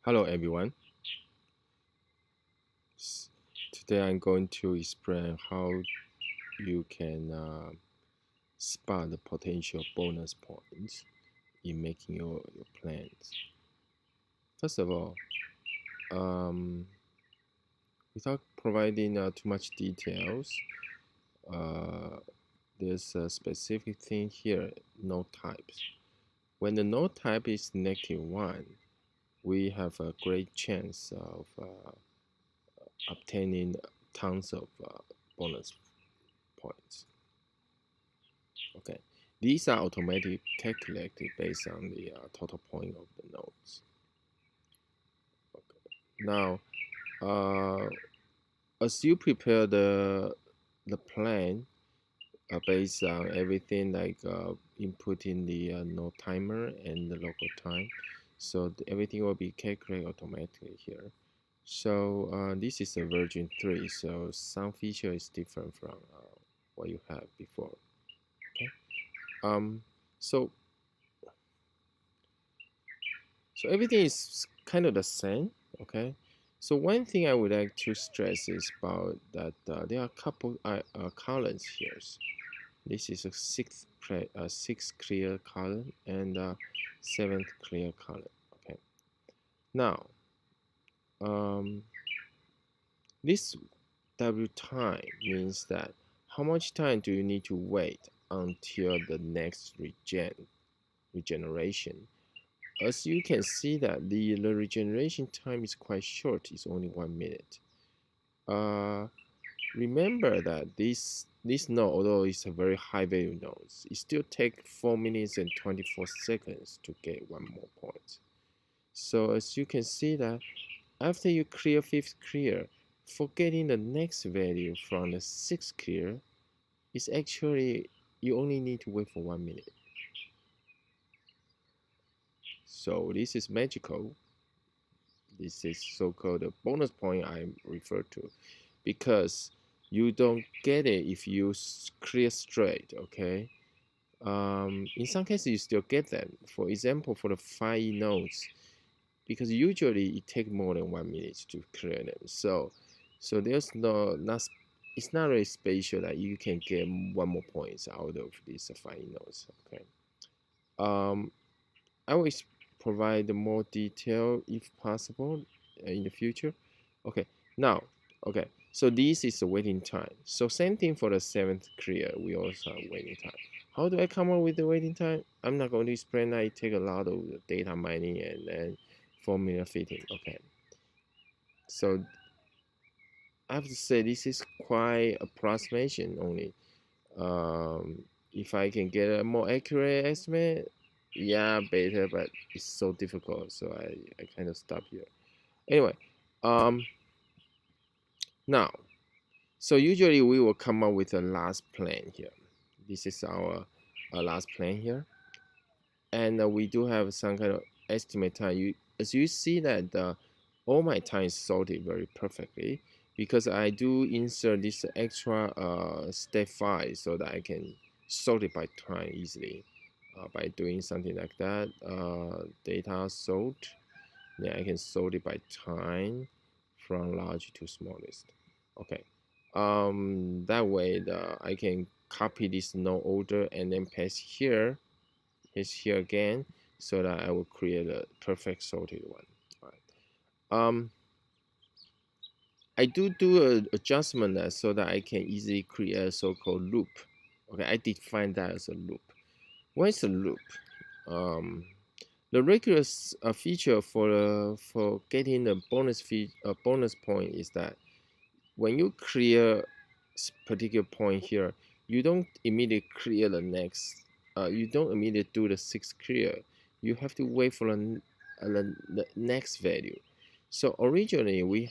Hello everyone. Today I'm going to explain how you can spot the potential bonus points in making your plans. First of all, without providing too much details, there's a specific thing here, node types. When the node type is -1, we have a great chance of obtaining tons of bonus points. Okay, these are automatically calculated based on the total point of the nodes. Okay. Now, as you prepare the plan based on everything like inputting the node timer and the local time, so everything will be calculated automatically here. So this is a version 3, so some feature is different from what you had before. Okay. So everything is kind of the same. Okay. So one thing I would like to stress is about that there are a couple columns here. This is a sixth clear column and seventh clear column. Okay. Now, this W time means that how much time do you need to wait until the next regeneration. As you can see that the regeneration time is quite short, it's only 1 minute. Remember that this node, although it's a very high value node, it still takes 4 minutes and 24 seconds to get 1 more point. So as you can see that after you clear 5th clear, for getting the next value from the 6th clear, is actually you only need to wait for 1 minute. So this is magical. This is so-called a bonus point I refer to, because you don't get it if you clear straight. Okay. In some cases you still get them. For example, for the 5 nodes, because usually it takes more than 1 minute to clear them. So there's it's not really special that you can get 1 more points out of these 5 nodes. Okay. I will provide more detail if possible in the future. Okay, now, okay, so this is the waiting time. So same thing for the 7th clear, we also have waiting time. How do I come up with the waiting time? I'm not going to explain that. It takes a lot of data mining and then formula fitting. Okay, so I have to say this is quite approximation only. If I can get a more accurate estimate, yeah, better, but it's so difficult, so I kind of stop here. Anyway, now, so usually we will come up with a last plan here. This is our last plan here, and we do have some kind of estimate time. As you see that all my time is sorted very perfectly, because I do insert this extra step 5 so that I can sort it by time easily. By doing something like that, data sort, then I can sort it by time from large to smallest. Okay, that way I can copy this node order and then paste here, again, so that I will create a perfect sorted one. All right. I do an adjustment so that I can easily create a so-called loop. Okay, I define that as a loop. What is a loop? The regular feature for getting the bonus point is that when you clear particular point here, you don't immediately clear the next. You don't immediately do the 6th clear. You have to wait for the next value. So originally we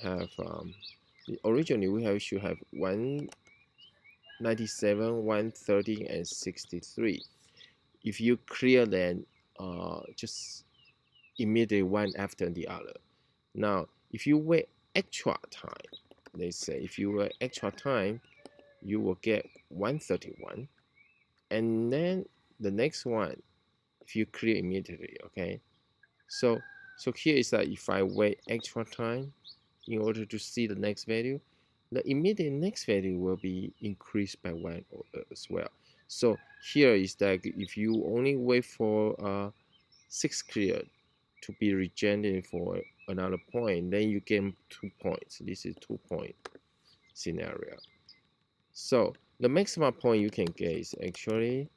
should have 197, 130, and 63. If you clear them, just immediately one after the other. Now, if you wait extra time, let's say if you wait extra time, you will get 131, and then the next one, if you clear immediately, okay. So So here is that if I wait extra time in order to see the next value, the immediate next value will be increased by 1 as well. So here is that if you only wait for 6 clear to be regenerated for another point, then you get 2 points. This is 2-point scenario. So the maximum point you can get is actually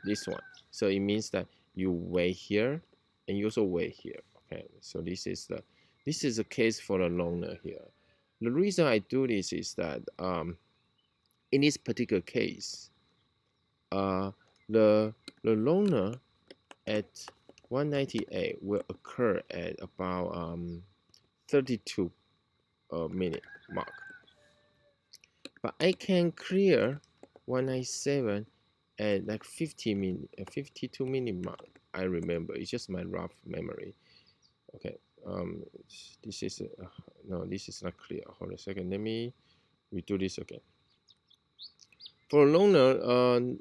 this one. So it means that you wait here and you also wait here. Okay, so this is the case for the loner here. The reason I do this is that in this particular case, the loner at 198 will occur at about 32 minute mark, but I can clear 197 at like 52 minute mark. I remember, it's just my rough memory. Okay, this is no, this is not clear. Hold on a second, let me redo this again. For loner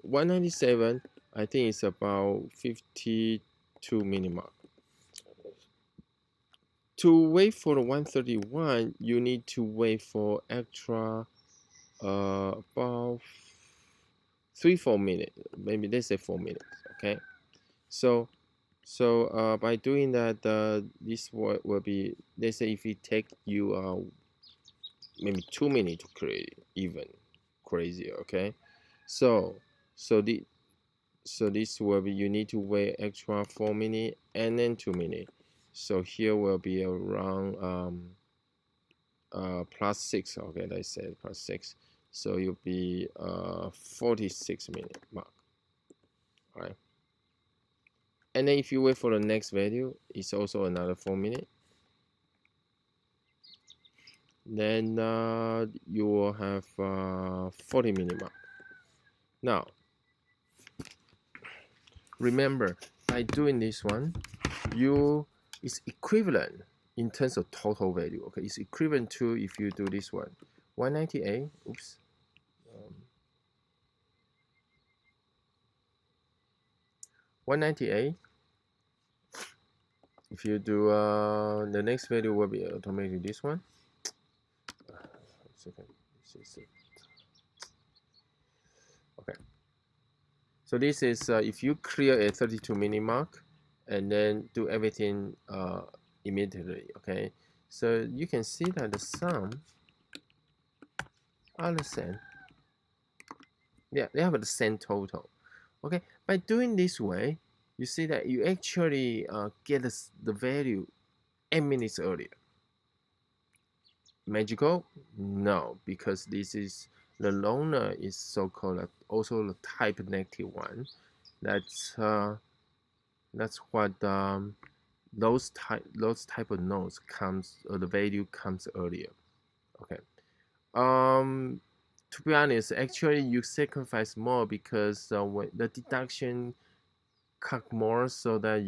197, I think it's about 52 minute mark. To wait for the 131, you need to wait for extra about 3-4 minutes, maybe let's say 4 minutes. Okay, so by doing that, this will be, let's say if it take you maybe 2 minutes to create, even crazier. Okay, so this will be, you need to wait extra 4 minutes and then 2 minutes. So here will be around +6. Okay, let's say +6. So you'll be 46 minute mark. All right. And then if you wait for the next value, it's also another 4 minutes. Then you will have 40 minute mark. Now, remember, by doing this one, it's equivalent in terms of total value. Okay, it's equivalent to if you do this one, 198. Oops. 198. If you do the next value will be automatically this one. Second, this is it. Okay. So this is if you clear a 32 minute mark and then do everything immediately. Okay. So you can see that the sum are the same. Yeah, they have the same total. Okay. By doing this way, you see that you actually get the value 8 minutes earlier. Magical? No, because this is the loner is so-called also the type -1. That's what those type of nodes comes, or the value comes earlier. Okay. To be honest, actually you sacrifice more because when the deduction cut more, so that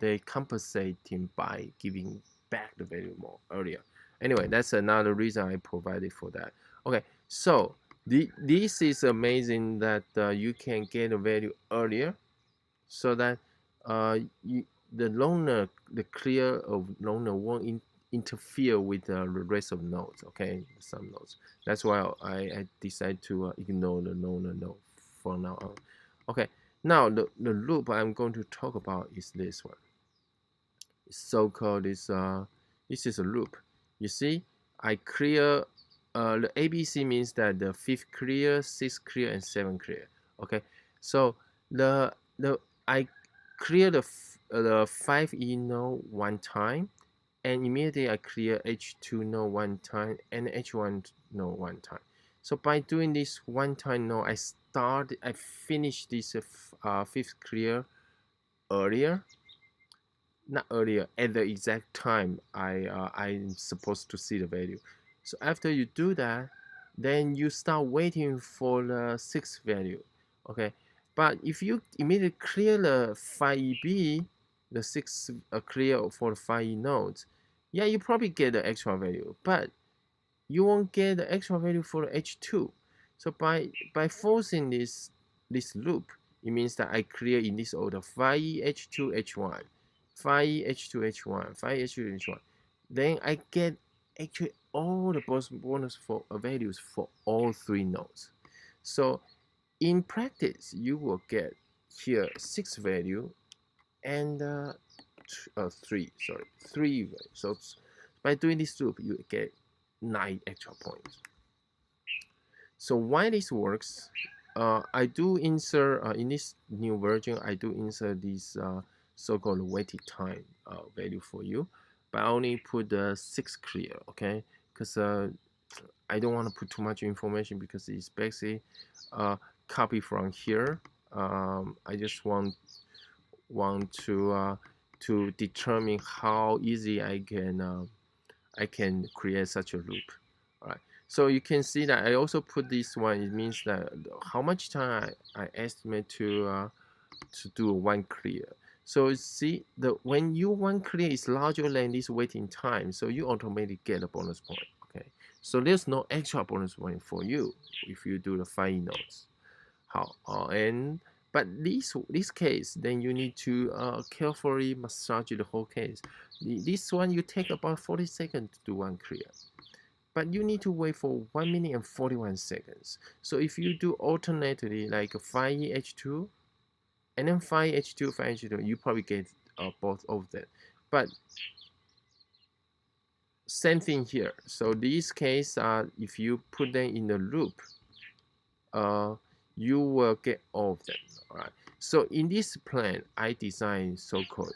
they compensating by giving back the value more earlier. Anyway, that's another reason I provided for that. Okay, so this is amazing that you can get a value earlier, so that the clear of loner won't interfere with the rest of nodes. Okay, some nodes. That's why I decided to ignore the loner node for now on. Okay, now the loop I'm going to talk about is this one. It's so-called this is a loop. You see, I clear the ABC means that the 5th clear, 6th clear, and 7th clear. Okay, so I clear the 5E node one time, and immediately I clear H2 node one time and H1 node one time. So by doing this one time node, I finish this 5th clear earlier. Not earlier, at the exact time I'm supposed to see the value. So after you do that, then you start waiting for the 6th value. Okay, but if you immediately clear the 5EB, the 6th clear for the 5E nodes, yeah, you probably get the extra value, but you won't get the extra value for the H2. So by forcing this loop, it means that I clear in this order 5E, H2, H1, phi H2H1, phi H2H1. Then I get actually all the bonus for values for all three nodes. So in practice, you will get here 6 value and three value. So by doing this loop, you get 9 extra points. So why this works? I do insert in this new version. I do insert this so-called waiting time value for you, but I only put the 6 clear, okay? Because I don't want to put too much information because it's basically copy from here. I just want to determine how easy I can create such a loop. All right. So you can see that I also put this one. It means that how much time I estimate to do one clear. So see when you one clear is larger than this waiting time, so you automatically get a bonus point. Okay. So there's no extra bonus point for you if you do the 5 nodes. But this case, then you need to carefully massage the whole case. This one you take about 40 seconds to do one clear, but you need to wait for 1 minute and 41 seconds. So if you do alternately like 5H2 and then 5H2, 5H2, you probably get both of them. But same thing here. So these cases if you put them in the loop, you will get all of them. All right. So in this plan, I designed so-called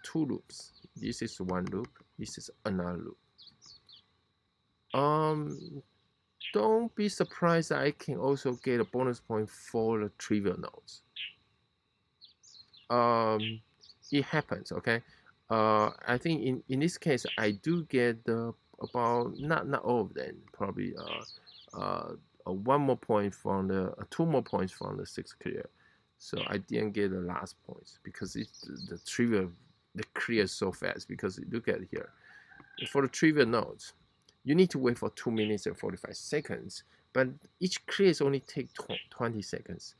2 loops. This is one loop. This is another loop. Don't be surprised that I can also get a bonus point for the trivial nodes. It happens, okay? I think in this case, I do get about not all of them, probably 1 more point from the 2 more points from the 6 clear. So I didn't get the last points because the trivial clears so fast. Because look at here, for the trivial nodes, you need to wait for 2 minutes and 45 seconds, but each clears only take 20 seconds.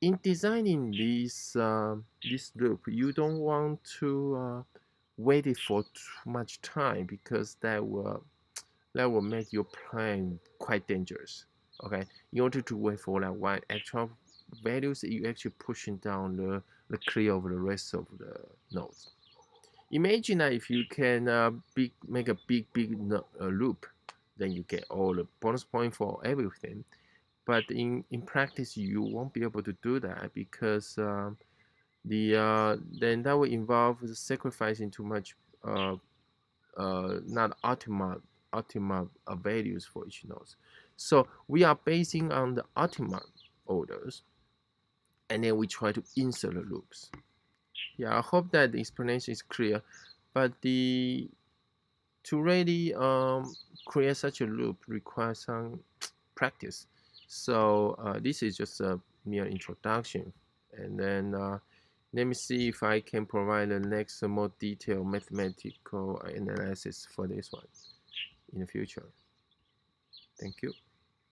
In designing this loop, you don't want to wait it for too much time because that will make your plan quite dangerous. Okay, in order to wait for like one extra values, you actually pushing down the clear of the rest of the nodes. Imagine that if you can make a big loop, then you get all the bonus point for everything. But in practice, you won't be able to do that because then that will involve sacrificing too much not optimal values for each node. So we are basing on the optimal orders, and then we try to insert the loops. Yeah, I hope that the explanation is clear. But to really create such a loop requires some practice. So this is just a mere introduction, and then let me see if I can provide the next more detailed mathematical analysis for this one in the future. Thank you.